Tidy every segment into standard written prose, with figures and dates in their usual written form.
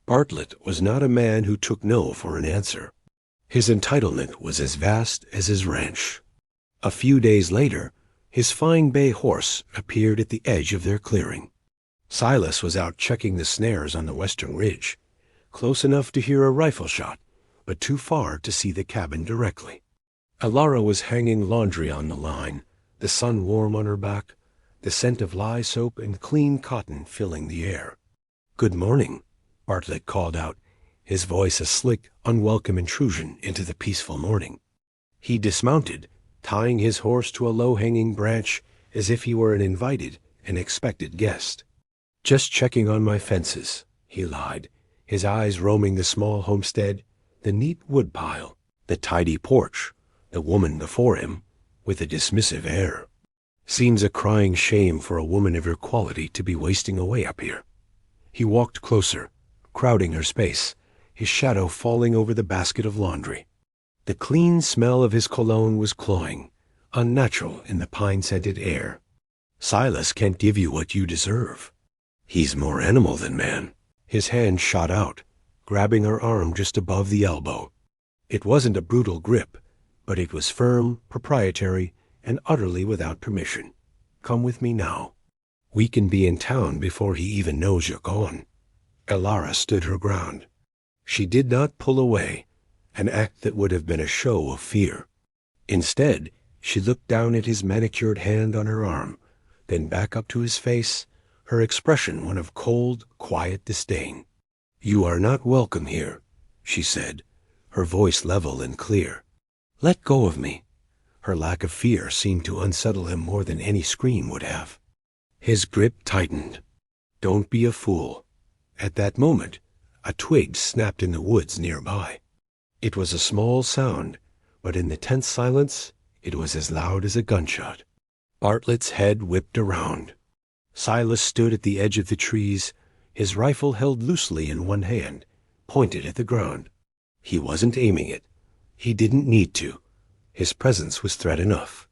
Bartlett was not a man who took no for an answer. His entitlement was as vast as his ranch. A few days later, his fine bay horse appeared at the edge of their clearing. Silas was out checking the snares on the western ridge, close enough to hear a rifle shot, but too far to see the cabin directly. Elara was hanging laundry on the line, the sun warm on her back, the scent of lye soap and clean cotton filling the air. "Good morning," Bartlett called out, his voice a slick, unwelcome intrusion into the peaceful morning. He dismounted, tying his horse to a low-hanging branch as if he were an invited and expected guest. "Just checking on my fences," he lied, his eyes roaming the small homestead, the neat woodpile, the tidy porch, the woman before him, with a dismissive air. "Seems a crying shame for a woman of your quality to be wasting away up here." He walked closer, crowding her space, his shadow falling over the basket of laundry. The clean smell of his cologne was cloying, unnatural in the pine-scented air. "Silas can't give you what you deserve. He's more animal than man." His hand shot out, grabbing her arm just above the elbow. It wasn't a brutal grip, but it was firm, proprietary, and utterly without permission. "Come with me now. We can be in town before he even knows you're gone." Elara stood her ground. She did not pull away, an act that would have been a show of fear. Instead, she looked down at his manicured hand on her arm, then back up to his face, her expression one of cold, quiet disdain. "You are not welcome here," she said, her voice level and clear. "Let go of me." Her lack of fear seemed to unsettle him more than any scream would have. His grip tightened. "Don't be a fool." At that moment, a twig snapped in the woods nearby. It was a small sound, but in the tense silence, it was as loud as a gunshot. Bartlett's head whipped around. Silas stood at the edge of the trees, his rifle held loosely in one hand, pointed at the ground. He wasn't aiming it. He didn't need to. His presence was threat enough.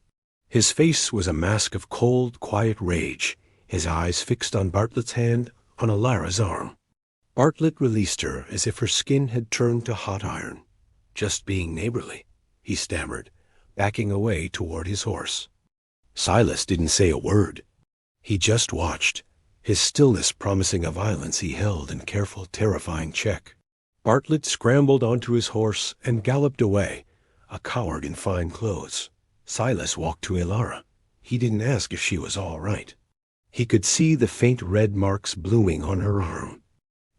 His face was a mask of cold, quiet rage, his eyes fixed on Bartlett's hand, on Elara's arm. Bartlett released her as if her skin had turned to hot iron. "Just being neighborly," he stammered, backing away toward his horse. Silas didn't say a word. He just watched, his stillness promising a violence he held in careful, terrifying check. Bartlett scrambled onto his horse and galloped away, a coward in fine clothes. Silas walked to Elara. He didn't ask if she was all right. He could see the faint red marks blooming on her arm.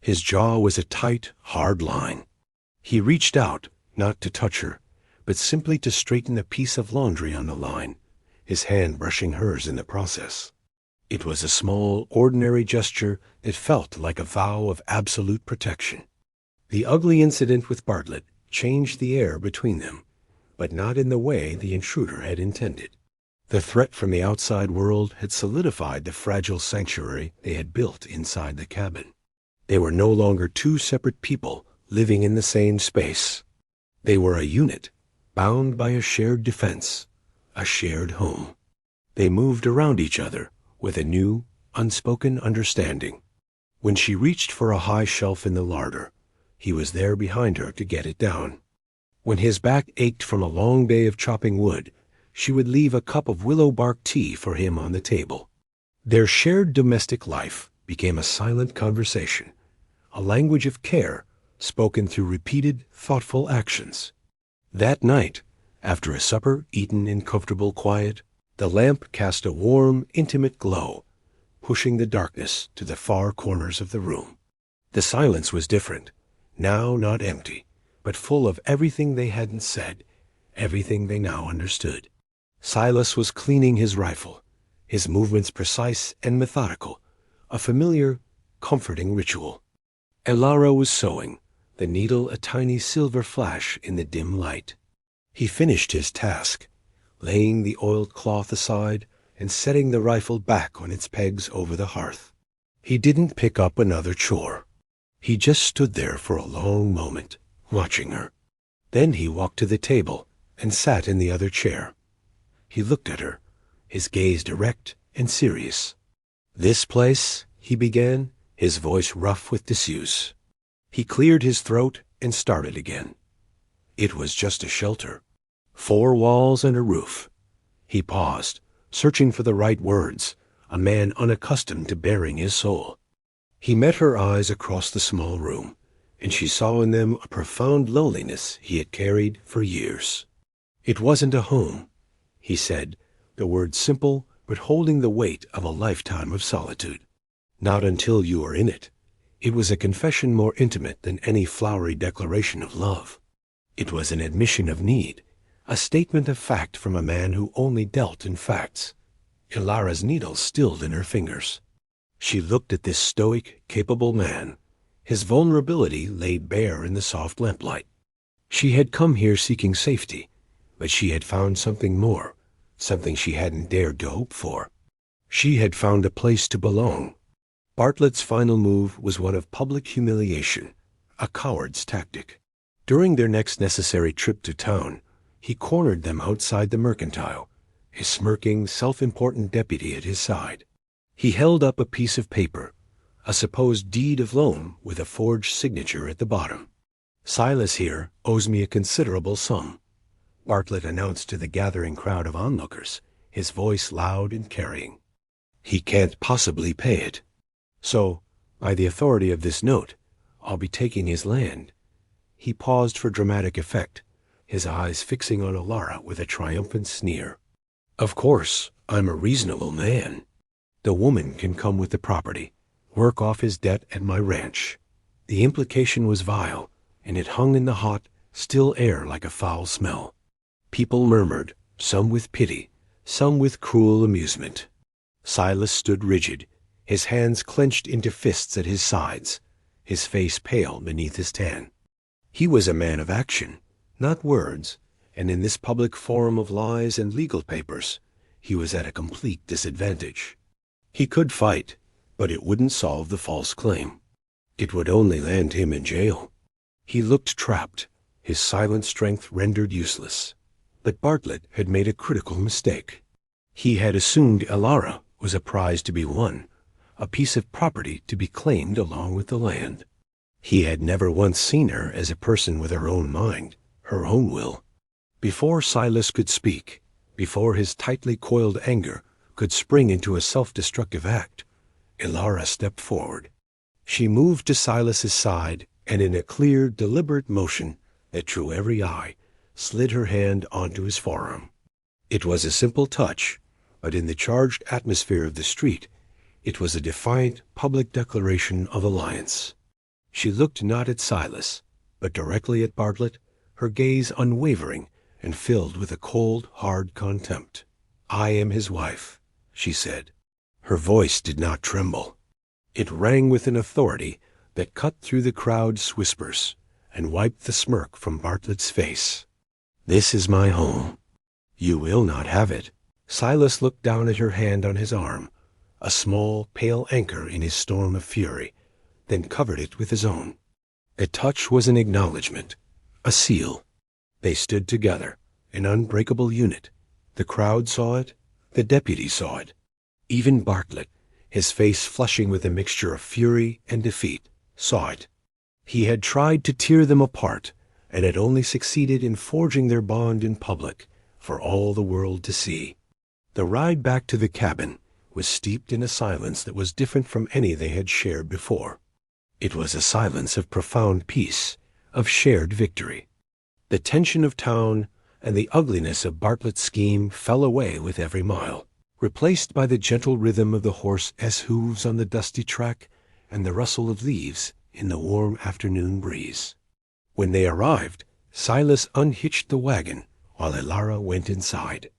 His jaw was a tight, hard line. He reached out, not to touch her, but simply to straighten a piece of laundry on the line, his hand brushing hers in the process. It was a small, ordinary gesture that felt like a vow of absolute protection. The ugly incident with Bartlett changed the air between them, but not in the way the intruder had intended. The threat from the outside world had solidified the fragile sanctuary they had built inside the cabin. They were no longer two separate people living in the same space. They were a unit, bound by a shared defense, a shared home. They moved around each other with a new, unspoken understanding. When she reached for a high shelf in the larder, he was there behind her to get it down. When his back ached from a long day of chopping wood, she would leave a cup of willow bark tea for him on the table. Their shared domestic life became a silent conversation, a language of care spoken through repeated, thoughtful actions. That night, after a supper eaten in comfortable quiet, the lamp cast a warm, intimate glow, pushing the darkness to the far corners of the room. The silence was different, now not empty, but full of everything they hadn't said, everything they now understood. Silas was cleaning his rifle, his movements precise and methodical, a familiar, comforting ritual. Elara was sewing, the needle a tiny silver flash in the dim light. He finished his task, laying the oiled cloth aside and setting the rifle back on its pegs over the hearth. He didn't pick up another chore. He just stood there for a long moment, watching her. Then he walked to the table and sat in the other chair. He looked at her, his gaze direct and serious. "This place," he began, his voice rough with disuse. He cleared his throat and started again. It was just a shelter. 4 walls and a roof. He paused, searching for the right words, a man unaccustomed to baring his soul. He met her eyes across the small room, and she saw in them a profound loneliness he had carried for years. It wasn't a home, he said, the word simple but holding the weight of a lifetime of solitude. Not until you were in it. It was a confession more intimate than any flowery declaration of love. It was an admission of need, a statement of fact from a man who only dealt in facts. Ilara's needle stilled in her fingers. She looked at this stoic, capable man, his vulnerability laid bare in the soft lamplight. She had come here seeking safety, but she had found something more, something she hadn't dared to hope for. She had found a place to belong. Bartlett's final move was one of public humiliation, a coward's tactic. During their next necessary trip to town, he cornered them outside the Mercantile, his smirking, self-important deputy at his side. He held up a piece of paper, a supposed deed of loan with a forged signature at the bottom. "Silas here owes me a considerable sum," Bartlett announced to the gathering crowd of onlookers, his voice loud and carrying. "He can't possibly pay it. So, by the authority of this note, I'll be taking his land." He paused for dramatic effect, his eyes fixing on Ilara with a triumphant sneer. "Of course, I'm a reasonable man. The woman can come with the property, work off his debt at my ranch." The implication was vile, and it hung in the hot, still air like a foul smell. People murmured, some with pity, some with cruel amusement. Silas stood rigid, his hands clenched into fists at his sides, his face pale beneath his tan. He was a man of action, not words, and in this public forum of lies and legal papers, he was at a complete disadvantage. He could fight, but it wouldn't solve the false claim. It would only land him in jail. He looked trapped, his silent strength rendered useless. But Bartlett had made a critical mistake. He had assumed Ilara was a prize to be won, a piece of property to be claimed along with the land. He had never once seen her as a person with her own mind, her own will. Before Silas could speak, before his tightly coiled anger could spring into a self-destructive act, Ilara stepped forward. She moved to Silas's side, and in a clear, deliberate motion that drew every eye, slid her hand onto his forearm. It was a simple touch, but in the charged atmosphere of the street, it was a defiant public declaration of alliance. She looked not at Silas, but directly at Bartlett, her gaze unwavering and filled with a cold, hard contempt. "I am his wife," she said. Her voice did not tremble. It rang with an authority that cut through the crowd's whispers and wiped the smirk from Bartlett's face. "This is my home. You will not have it." Silas looked down at her hand on his arm, a small, pale anchor in his storm of fury, then covered it with his own. The touch was an acknowledgment, a seal. They stood together, an unbreakable unit. The crowd saw it, the deputy saw it. Even Bartlett, his face flushing with a mixture of fury and defeat, saw it. He had tried to tear them apart, and had only succeeded in forging their bond in public, for all the world to see. The ride back to the cabin was steeped in a silence that was different from any they had shared before. It was a silence of profound peace, of shared victory. The tension of town and the ugliness of Bartlett's scheme fell away with every mile, replaced by the gentle rhythm of the horse's hooves on the dusty track and the rustle of leaves in the warm afternoon breeze. When they arrived, Silas unhitched the wagon while Ilara went inside.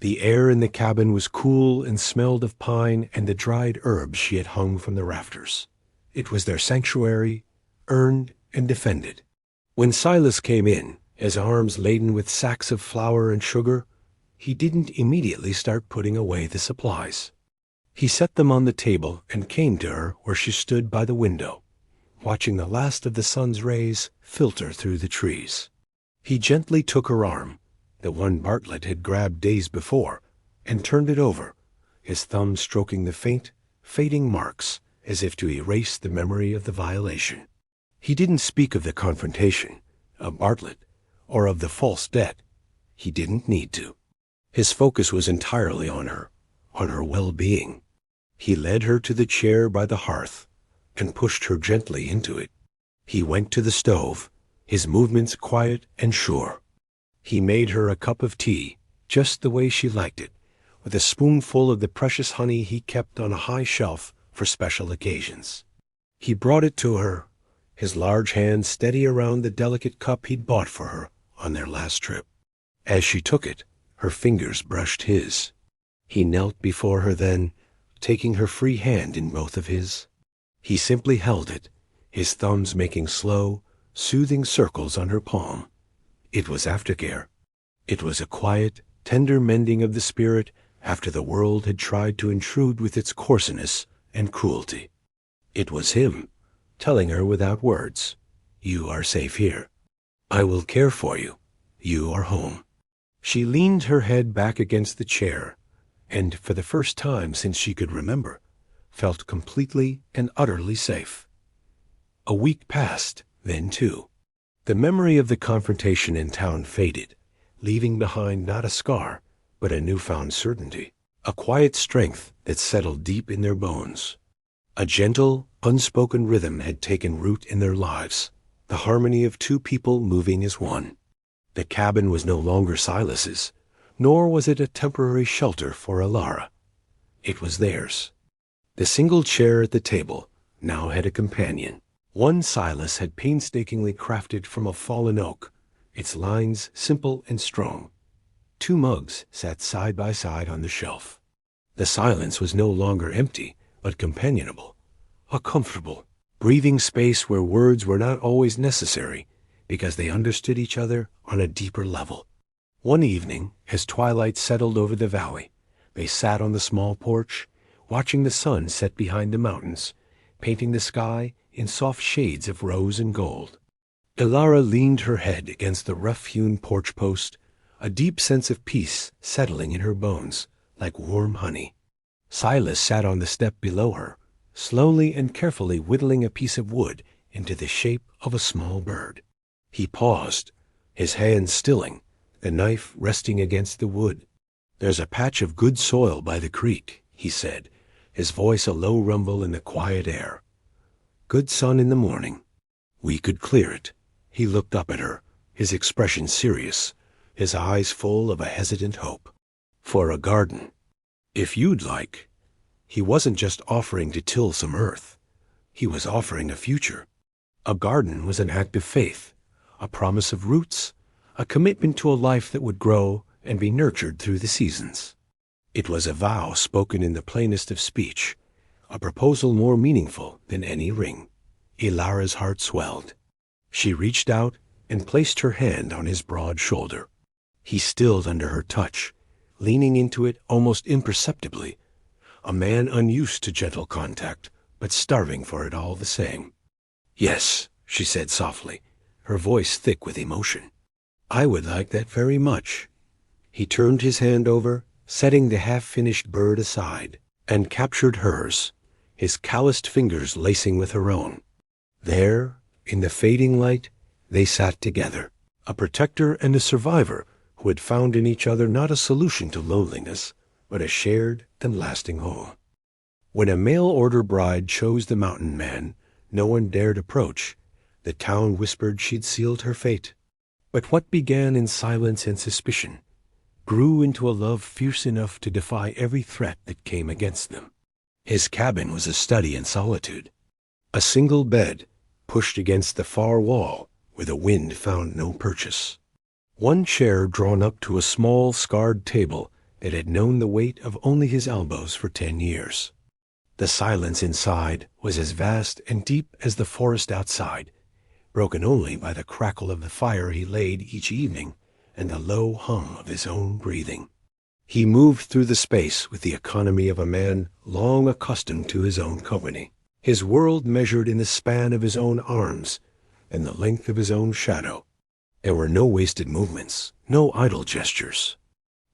The air in the cabin was cool and smelled of pine and the dried herbs she had hung from the rafters. It was their sanctuary, earned and defended. When Silas came in, his arms laden with sacks of flour and sugar, he didn't immediately start putting away the supplies. He set them on the table and came to her where she stood by the window, watching the last of the sun's rays filter through the trees. He gently took her arm, the one Bartlett had grabbed days before, and turned it over, his thumb stroking the faint, fading marks as if to erase the memory of the violation. He didn't speak of the confrontation, of Bartlett, or of the false debt. He didn't need to. His focus was entirely on her well-being. He led her to the chair by the hearth and pushed her gently into it. He went to the stove, his movements quiet and sure. He made her a cup of tea, just the way she liked it, with a spoonful of the precious honey he kept on a high shelf for special occasions. He brought it to her, his large hand steady around the delicate cup he'd bought for her on their last trip. As she took it, her fingers brushed his. He knelt before her then, taking her free hand in both of his. He simply held it, his thumbs making slow, soothing circles on her palm. It was aftercare. It was a quiet, tender mending of the spirit after the world had tried to intrude with its coarseness and cruelty. It was him, telling her without words, "You are safe here. I will care for you. You are home." She leaned her head back against the chair, and for the first time since she could remember, felt completely and utterly safe. A week passed, then two. The memory of the confrontation in town faded, leaving behind not a scar, but a newfound certainty, a quiet strength that settled deep in their bones. A gentle, unspoken rhythm had taken root in their lives, the harmony of two people moving as one. The cabin was no longer Silas's, nor was it a temporary shelter for Alara. It was theirs. The single chair at the table now had a companion. One Silas had painstakingly crafted from a fallen oak, its lines simple and strong. Two mugs sat side by side on the shelf. The silence was no longer empty, but companionable, a comfortable, breathing space where words were not always necessary, because they understood each other on a deeper level. One evening, as twilight settled over the valley, they sat on the small porch, watching the sun set behind the mountains, painting the sky in soft shades of rose and gold. Alara leaned her head against the rough-hewn porch post, a deep sense of peace settling in her bones like warm honey. Silas sat on the step below her, slowly and carefully whittling a piece of wood into the shape of a small bird. He paused, his hand stilling, the knife resting against the wood. "There's a patch of good soil by the creek," he said, his voice a low rumble in the quiet air. "Good sun in the morning. We could clear it." He looked up at her, his expression serious, his eyes full of a hesitant hope. "For a garden. If you'd like." He wasn't just offering to till some earth. He was offering a future. A garden was an act of faith, a promise of roots, a commitment to a life that would grow and be nurtured through the seasons. It was a vow spoken in the plainest of speech, a proposal more meaningful than any ring. Alara's heart swelled. She reached out and placed her hand on his broad shoulder. He stilled under her touch, leaning into it almost imperceptibly, a man unused to gentle contact, but starving for it all the same. "Yes," she said softly, her voice thick with emotion. "I would like that very much." He turned his hand over, setting the half-finished bird aside, and captured hers, his calloused fingers lacing with her own. There, in the fading light, they sat together, a protector and a survivor who had found in each other not a solution to loneliness, but a shared and lasting home. When a mail-order bride chose the mountain man, no one dared approach. The town whispered she'd sealed her fate. But what began in silence and suspicion grew into a love fierce enough to defy every threat that came against them. His cabin was a study in solitude, a single bed pushed against the far wall where the wind found no purchase. One chair drawn up to a small scarred table that had known the weight of only his elbows for 10 years. The silence inside was as vast and deep as the forest outside, broken only by the crackle of the fire he laid each evening and the low hum of his own breathing. He moved through the space with the economy of a man long accustomed to his own company, his world measured in the span of his own arms and the length of his own shadow. There were no wasted movements, no idle gestures.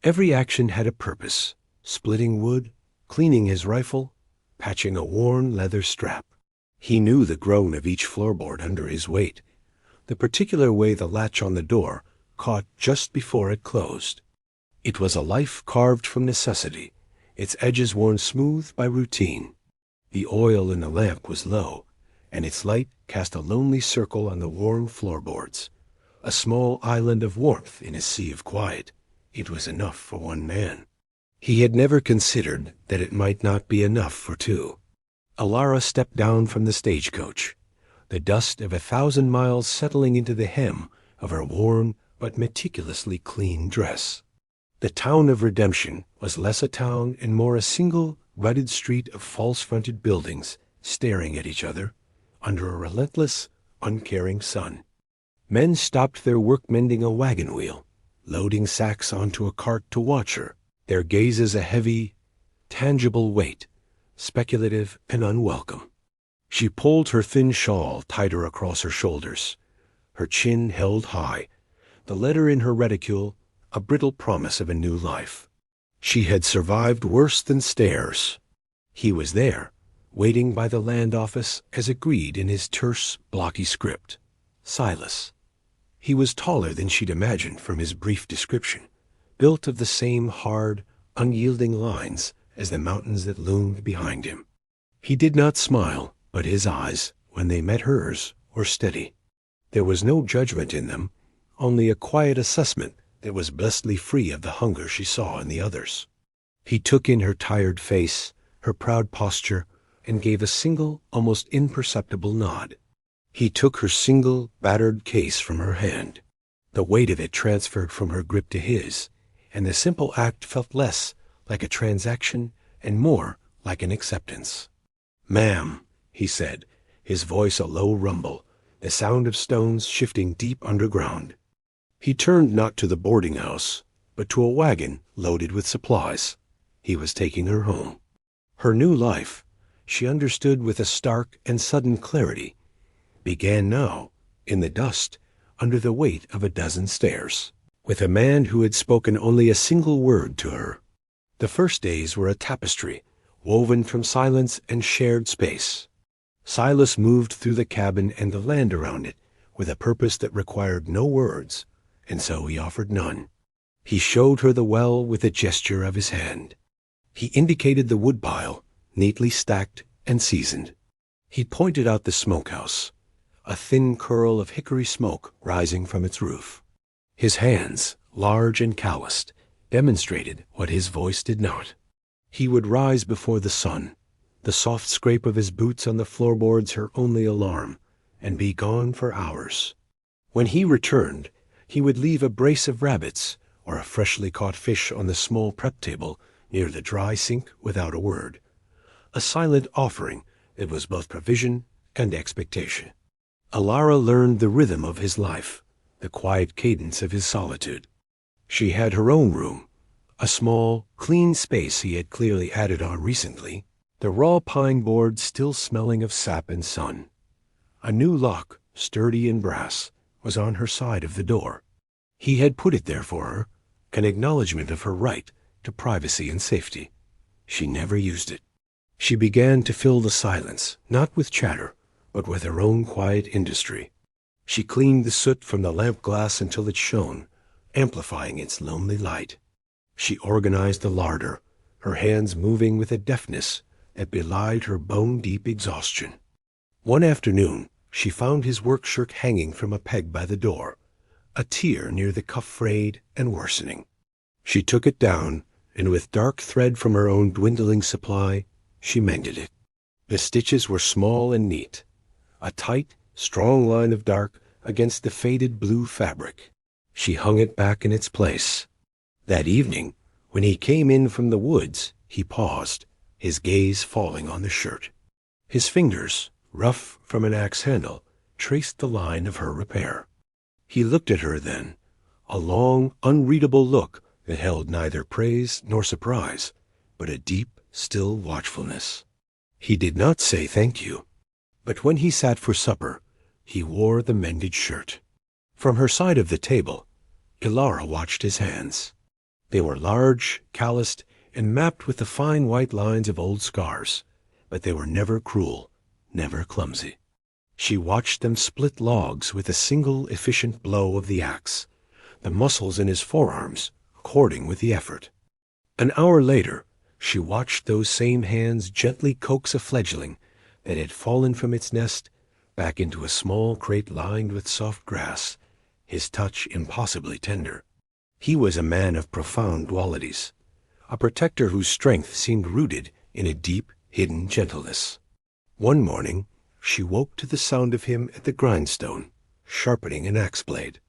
Every action had a purpose: splitting wood, cleaning his rifle, patching a worn leather strap. He knew the groan of each floorboard under his weight, the particular way the latch on the door caught just before it closed. It was a life carved from necessity, its edges worn smooth by routine. The oil in the lamp was low, and its light cast a lonely circle on the warm floorboards, a small island of warmth in a sea of quiet. It was enough for one man. He had never considered that it might not be enough for two. Alara stepped down from the stagecoach, the dust of 1,000 miles settling into the hem of her worn but meticulously clean dress. The town of redemption was less a town and more a single rutted street of false-fronted buildings staring at each other under a relentless, uncaring sun. Men stopped their work mending a wagon wheel, loading sacks onto a cart to watch her, their gazes a heavy, tangible weight, speculative and unwelcome. She pulled her thin shawl tighter across her shoulders, her chin held high, the letter in her reticule a brittle promise of a new life. She had survived worse than stairs. He was there, waiting by the land office as agreed in his terse, blocky script. Silas. He was taller than she'd imagined from his brief description, built of the same hard, unyielding lines as the mountains that loomed behind him. He did not smile, but his eyes, when they met hers, were steady. There was no judgment in them, only a quiet assessment that was blessedly free of the hunger she saw in the others. He took in her tired face, her proud posture, and gave a single, almost imperceptible nod. He took her single, battered case from her hand. The weight of it transferred from her grip to his, and the simple act felt less like a transaction and more like an acceptance. "Ma'am," he said, his voice a low rumble, the sound of stones shifting deep underground. He turned not to the boarding house, but to a wagon loaded with supplies. He was taking her home. Her new life, she understood with a stark and sudden clarity, began now, in the dust, under the weight of a dozen stairs, with a man who had spoken only a single word to her. The first days were a tapestry, woven from silence and shared space. Silas moved through the cabin and the land around it with a purpose that required no words, and so he offered none. He showed her the well with a gesture of his hand. He indicated the woodpile, neatly stacked and seasoned. He pointed out the smokehouse, a thin curl of hickory smoke rising from its roof. His hands, large and calloused, demonstrated what his voice did not. He would rise before the sun, the soft scrape of his boots on the floorboards her only alarm, and be gone for hours. When he returned, he would leave a brace of rabbits or a freshly caught fish on the small prep table near the dry sink without a word, a silent offering that was both provision and expectation. Alara learned the rhythm of his life, the quiet cadence of his solitude. She had her own room, a small, clean space he had clearly added on recently, the raw pine board still smelling of sap and sun. A new lock, sturdy and brass, was on her side of the door. He had put it there for her, an acknowledgment of her right to privacy and safety. She never used it. She began to fill the silence, not with chatter, but with her own quiet industry. She cleaned the soot from the lamp glass until it shone, amplifying its lonely light. She organized the larder, her hands moving with a deftness that belied her bone-deep exhaustion. One afternoon, she found his work shirt hanging from a peg by the door, a tear near the cuff frayed and worsening. She took it down, and with dark thread from her own dwindling supply, she mended it. The stitches were small and neat, a tight, strong line of dark against the faded blue fabric. She hung it back in its place. That evening, when he came in from the woods, he paused, his gaze falling on the shirt. His fingers, rough from an axe handle, traced the line of her repair. He looked at her then, a long, unreadable look that held neither praise nor surprise, but a deep, still watchfulness. He did not say thank you, but when he sat for supper, he wore the mended shirt. From her side of the table, Ilara watched his hands. They were large, calloused, and mapped with the fine white lines of old scars, but they were never cruel, never clumsy. She watched them split logs with a single efficient blow of the axe, the muscles in his forearms according with the effort. An hour later, she watched those same hands gently coax a fledgling that had fallen from its nest back into a small crate lined with soft grass, his touch impossibly tender. He was a man of profound qualities, a protector whose strength seemed rooted in a deep, hidden gentleness. One morning, she woke to the sound of him at the grindstone, sharpening an axe blade.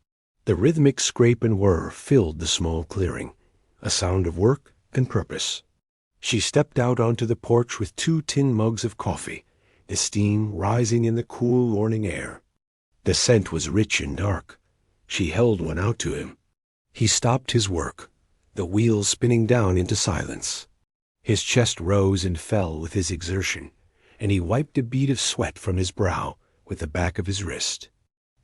The rhythmic scrape and whir filled the small clearing, a sound of work and purpose. She stepped out onto the porch with 2 tin mugs of coffee, the steam rising in the cool morning air. The scent was rich and dark. She held one out to him. He stopped his work, the wheels spinning down into silence. His chest rose and fell with his exertion, and he wiped a bead of sweat from his brow with the back of his wrist.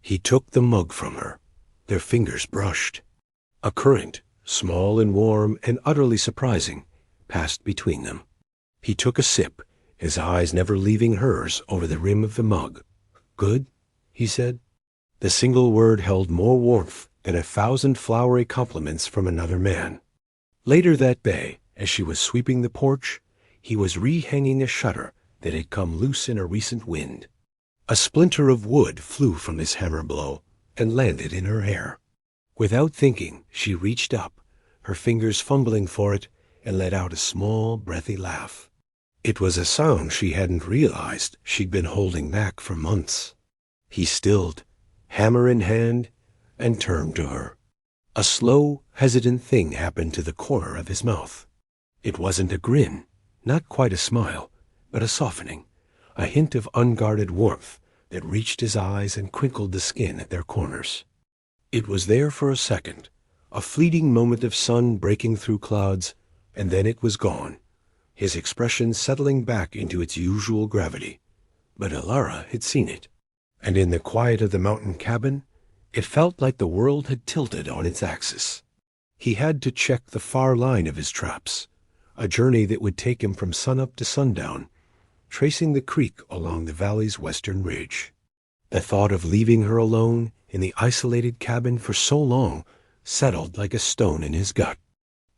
He took the mug from her. Their fingers brushed. A current, small and warm and utterly surprising, passed between them. He took a sip, his eyes never leaving hers over the rim of the mug. "Good?" he said. The single word held more warmth than 1,000 flowery compliments from another man. Later that day, as she was sweeping the porch, he was rehanging a shutter that had come loose in a recent wind. A splinter of wood flew from his hammer blow and landed in her hair. Without thinking, she reached up, her fingers fumbling for it, and let out a small, breathy laugh. It was a sound she hadn't realized she'd been holding back for months. He stilled, hammer in hand, and turned to her. A slow, hesitant thing happened to the corner of his mouth. It wasn't a grin, not quite a smile, but a softening, a hint of unguarded warmth that reached his eyes and crinkled the skin at their corners. It was there for a second, a fleeting moment of sun breaking through clouds, and then it was gone, his expression settling back into its usual gravity. But Alara had seen it, and in the quiet of the mountain cabin, it felt like the world had tilted on its axis. He had to check the far line of his traps, a journey that would take him from sunup to sundown, tracing the creek along the valley's western ridge. The thought of leaving her alone in the isolated cabin for so long settled like a stone in his gut.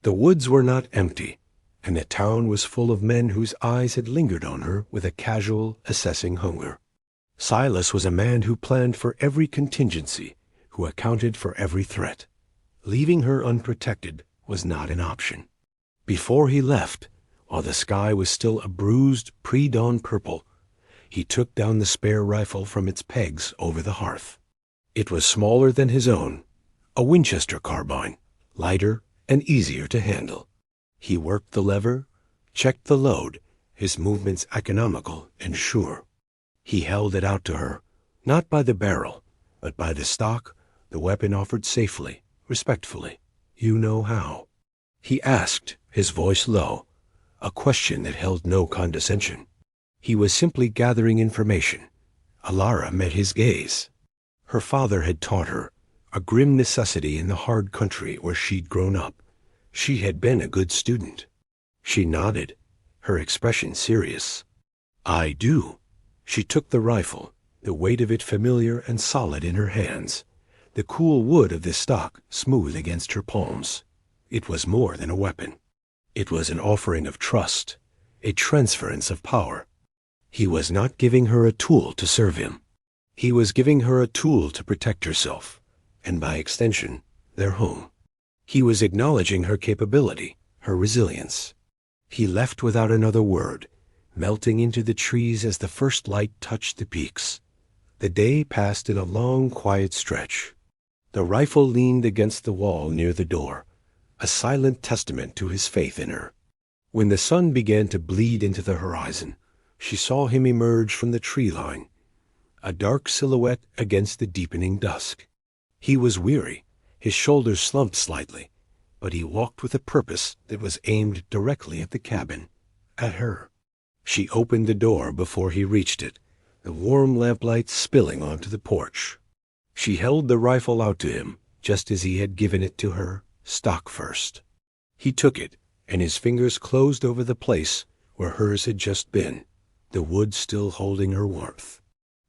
The woods were not empty, and the town was full of men whose eyes had lingered on her with a casual, assessing hunger. Silas was a man who planned for every contingency, who accounted for every threat. Leaving her unprotected was not an option. Before he left, while the sky was still a bruised, pre-dawn purple, he took down the spare rifle from its pegs over the hearth. It was smaller than his own, a Winchester carbine, lighter and easier to handle. He worked the lever, checked the load, his movements economical and sure. He held it out to her, not by the barrel, but by the stock, the weapon offered safely, respectfully. "You know how?" He asked, his voice low, a question that held no condescension. He was simply gathering information. Alara met his gaze. Her father had taught her, a grim necessity in the hard country where she'd grown up. She had been a good student. She nodded, her expression serious. "I do." She took the rifle, the weight of it familiar and solid in her hands, the cool wood of the stock smooth against her palms. It was more than a weapon. It was an offering of trust, a transference of power. He was not giving her a tool to serve him. He was giving her a tool to protect herself, and by extension, their home. He was acknowledging her capability, her resilience. He left without another word, melting into the trees as the first light touched the peaks. The day passed in a long, quiet stretch. The rifle leaned against the wall near the door, a silent testament to his faith in her. When the sun began to bleed into the horizon, she saw him emerge from the tree line, a dark silhouette against the deepening dusk. He was weary, his shoulders slumped slightly, but he walked with a purpose that was aimed directly at the cabin, at her. She opened the door before he reached it, the warm lamplight spilling onto the porch. She held the rifle out to him, just as he had given it to her, stock first. He took it, and his fingers closed over the place where hers had just been. the wood still holding her warmth.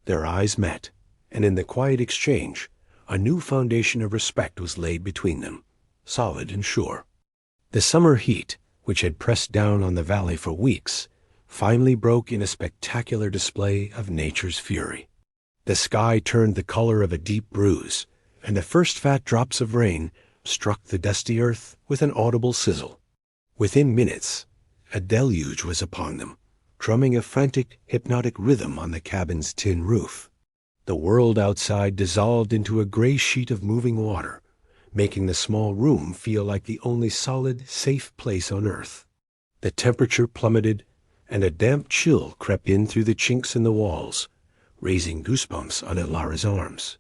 Their eyes met, and in the quiet exchange, a new foundation of respect was laid between them, solid and sure. The summer heat, which had pressed down on the valley for weeks, finally broke in a spectacular display of nature's fury. The sky turned the color of a deep bruise, and the first fat drops of rain struck the dusty earth with an audible sizzle. Within minutes, a deluge was upon them, drumming a frantic, hypnotic rhythm on the cabin's tin roof. The world outside dissolved into a gray sheet of moving water, making the small room feel like the only solid, safe place on earth. The temperature plummeted, and a damp chill crept in through the chinks in the walls, raising goosebumps on Ilara's arms.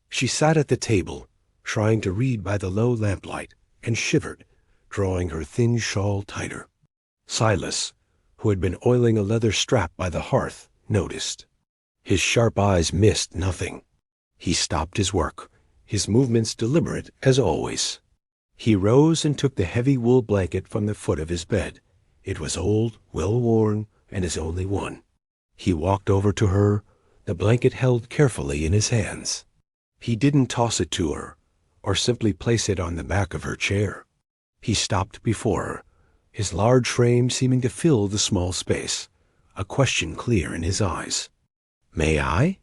She sat at the table, trying to read by the low lamplight, and shivered, drawing her thin shawl tighter. Silas, who had been oiling a leather strap by the hearth, noticed. His sharp eyes missed nothing. He stopped his work, his movements deliberate as always. He rose and took the heavy wool blanket from the foot of his bed. It was old, well-worn, and his only one. He walked over to her, the blanket held carefully in his hands. He didn't toss it to her, or simply place it on the back of her chair. He stopped before her, his large frame seeming to fill the small space, a question clear in his eyes. "May I?"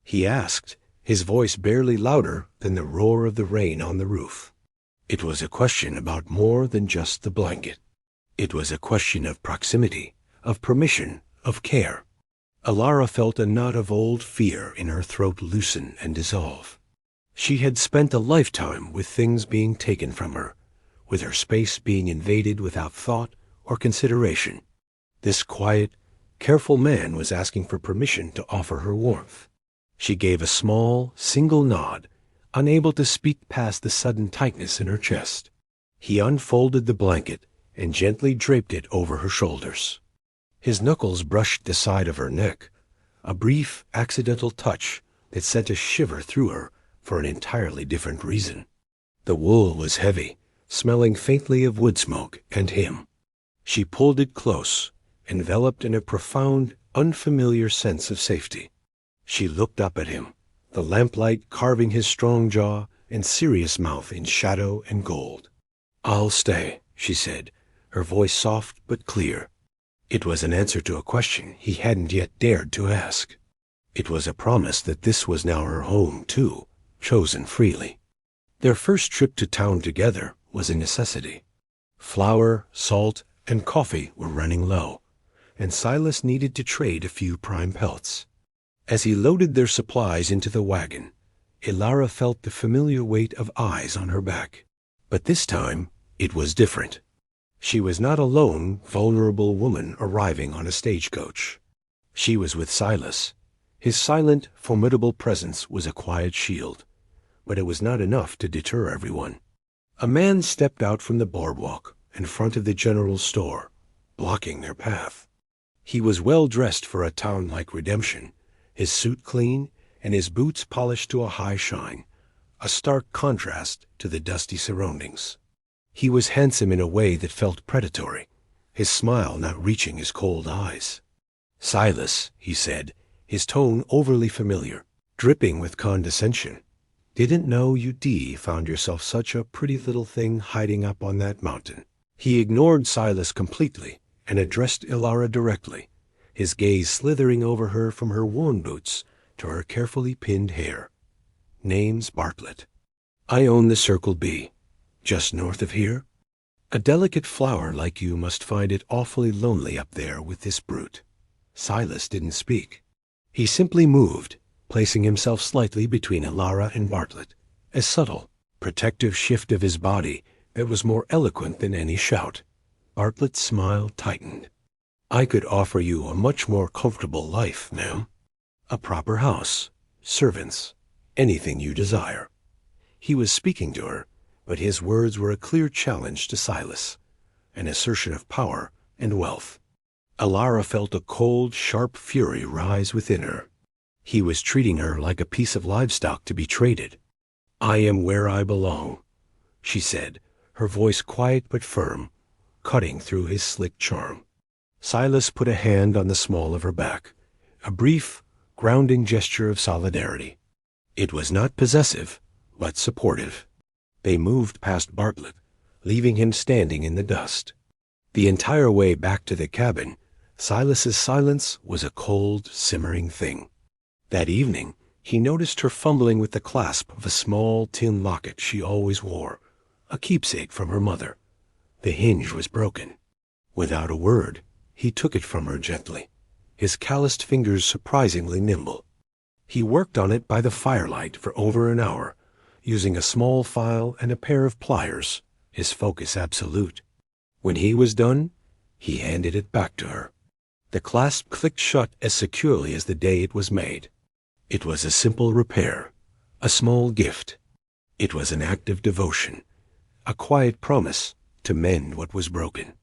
he asked, his voice barely louder than the roar of the rain on the roof. It was a question about more than just the blanket. It was a question of proximity, of permission, of care. Ilara felt a knot of old fear in her throat loosen and dissolve. She had spent a lifetime with things being taken from her, with her space being invaded without thought or consideration. This quiet, careful man was asking for permission to offer her warmth. She gave a small, single nod, unable to speak past the sudden tightness in her chest. He unfolded the blanket and gently draped it over her shoulders. His knuckles brushed the side of her neck, a brief, accidental touch that sent a shiver through her for an entirely different reason. The wool was heavy, smelling faintly of wood smoke and him. She pulled it close, enveloped in a profound, unfamiliar sense of safety. She looked up at him, the lamplight carving his strong jaw and serious mouth in shadow and gold. "I'll stay," she said, her voice soft but clear. It was an answer to a question he hadn't yet dared to ask. It was a promise that this was now her home, too, chosen freely. Their first trip to town together was a necessity. Flour, salt, and coffee were running low, and Silas needed to trade a few prime pelts. As he loaded their supplies into the wagon, Ilara felt the familiar weight of eyes on her back. But this time, it was different. She was not a lone, vulnerable woman arriving on a stagecoach. She was with Silas. His silent, formidable presence was a quiet shield, but it was not enough to deter everyone. A man stepped out from the boardwalk in front of the general store, blocking their path. He was well dressed for a town like Redemption, his suit clean and his boots polished to a high shine, a stark contrast to the dusty surroundings. He was handsome in a way that felt predatory, his smile not reaching his cold eyes. "Silas," he said, his tone overly familiar, dripping with condescension. "Didn't know you found yourself such a pretty little thing hiding up on that mountain." He ignored Silas completely and addressed Ilara directly, his gaze slithering over her from her worn boots to her carefully pinned hair. "Name's Bartlett. I own the Circle B, just north of here. A delicate flower like you must find it awfully lonely up there with this brute." Silas didn't speak. He simply moved, placing himself slightly between Ilara and Bartlett, a subtle, protective shift of his body that was more eloquent than any shout. Bartlett's smile tightened. "I could offer you a much more comfortable life, ma'am. A proper house, servants, anything you desire." He was speaking to her, but his words were a clear challenge to Silas, an assertion of power and wealth. Ilara felt a cold, sharp fury rise within her. He was treating her like a piece of livestock to be traded. "I am where I belong," she said, her voice quiet but firm, cutting through his slick charm. Silas put a hand on the small of her back, a brief, grounding gesture of solidarity. It was not possessive, but supportive. They moved past Bartlett, leaving him standing in the dust. The entire way back to the cabin, Silas's silence was a cold, simmering thing. That evening, he noticed her fumbling with the clasp of a small tin locket she always wore, a keepsake from her mother. The hinge was broken. Without a word, he took it from her gently, his calloused fingers surprisingly nimble. He worked on it by the firelight for over an hour, using a small file and a pair of pliers, his focus absolute. When he was done, he handed it back to her. The clasp clicked shut as securely as the day it was made. It was a simple repair, a small gift. It was an act of devotion, a quiet promise to mend what was broken.